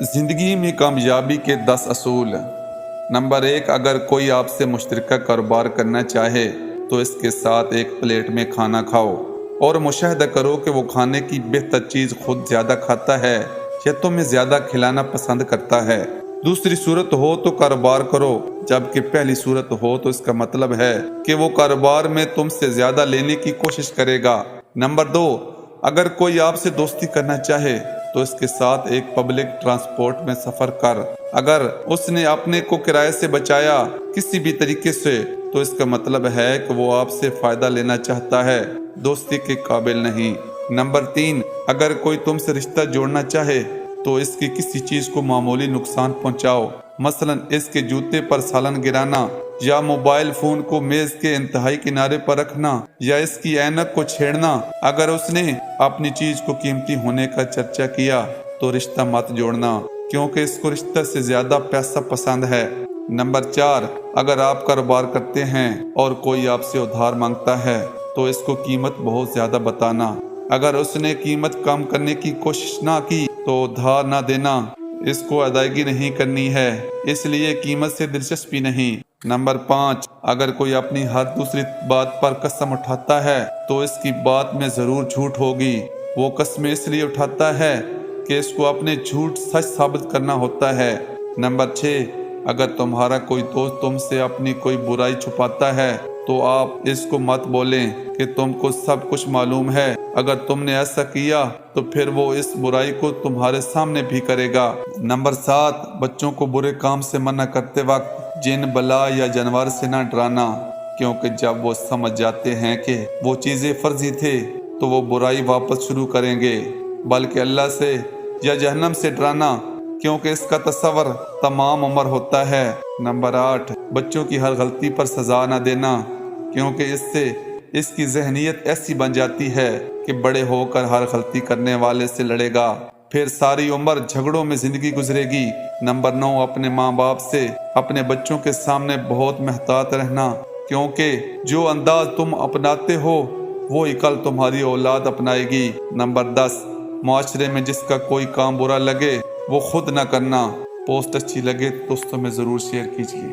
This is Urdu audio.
زندگی میں کامیابی کے 10 اصول۔ نمبر 1، اگر کوئی آپ سے مشترکہ کاروبار کرنا چاہے تو اس کے ساتھ ایک پلیٹ میں کھانا کھاؤ اور مشاہدہ کرو کہ وہ کھانے کی بہتر چیز خود زیادہ کھاتا ہے یا تمہیں زیادہ کھلانا پسند کرتا ہے۔ دوسری صورت ہو تو کاروبار کرو، جبکہ پہلی صورت ہو تو اس کا مطلب ہے کہ وہ کاروبار میں تم سے زیادہ لینے کی کوشش کرے گا۔ نمبر 2، اگر کوئی آپ سے دوستی کرنا چاہے تو اس کے ساتھ ایک پبلک ٹرانسپورٹ میں سفر کر۔ اگر اس نے اپنے کو کرائے سے بچایا کسی بھی طریقے سے تو اس کا مطلب ہے کہ وہ آپ سے فائدہ لینا چاہتا ہے، دوستی کے قابل نہیں۔ نمبر 3، اگر کوئی تم سے رشتہ جوڑنا چاہے تو اس کی کسی چیز کو معمولی نقصان پہنچاؤ، مثلا اس کے جوتے پر سالن گرانا یا موبائل فون کو میز کے انتہائی کنارے پر رکھنا یا اس کی اینک کو چھیڑنا۔ اگر اس نے اپنی چیز کو قیمتی ہونے کا چرچا کیا تو رشتہ مت جوڑنا، کیونکہ اس کو رشتہ سے زیادہ پیسہ پسند ہے۔ نمبر 4، اگر آپ کاروبار کرتے ہیں اور کوئی آپ سے ادھار مانگتا ہے تو اس کو قیمت بہت زیادہ بتانا۔ اگر اس نے قیمت کم کرنے کی کوشش نہ کی تو ادھار نہ دینا، اس کو ادائیگی نہیں کرنی ہے، اس لیے قیمت سے دلچسپی نہیں۔ نمبر 5، اگر کوئی اپنی ہر دوسری بات پر قسم اٹھاتا ہے تو اس کی بات میں ضرور جھوٹ ہوگی۔ وہ قسمیں اس لیے اٹھاتا ہے کہ اس کو اپنے جھوٹ سچ ثابت کرنا ہوتا ہے۔ نمبر 6، اگر تمہارا کوئی دوست تم سے اپنی کوئی برائی چھپاتا ہے تو آپ اس کو مت بولیں کہ تم کو سب کچھ معلوم ہے۔ اگر تم نے ایسا کیا تو پھر وہ اس برائی کو تمہارے سامنے بھی کرے گا۔ نمبر 7، بچوں کو برے کام سے منع کرتے وقت جن، بلا یا جانور سے نہ ڈرانا، کیونکہ جب وہ سمجھ جاتے ہیں کہ وہ چیزیں فرضی تھے تو وہ برائی واپس شروع کریں گے، بلکہ اللہ سے یا جہنم سے ڈرانا، کیونکہ اس کا تصور تمام عمر ہوتا ہے۔ نمبر 8، بچوں کی ہر غلطی پر سزا نہ دینا، کیونکہ اس سے اس کی ذہنیت ایسی بن جاتی ہے کہ بڑے ہو کر ہر غلطی کرنے والے سے لڑے گا، پھر ساری عمر جھگڑوں میں زندگی گزرے گی۔ نمبر 9، اپنے ماں باپ سے اپنے بچوں کے سامنے بہت محتاط رہنا، کیونکہ جو انداز تم اپناتے ہو وہی کل تمہاری اولاد اپنائے گی۔ نمبر 10، معاشرے میں جس کا کوئی کام برا لگے وہ خود نہ کرنا۔ پوسٹ اچھی لگے تو دوستوں میں ضرور شیئر کیجیے۔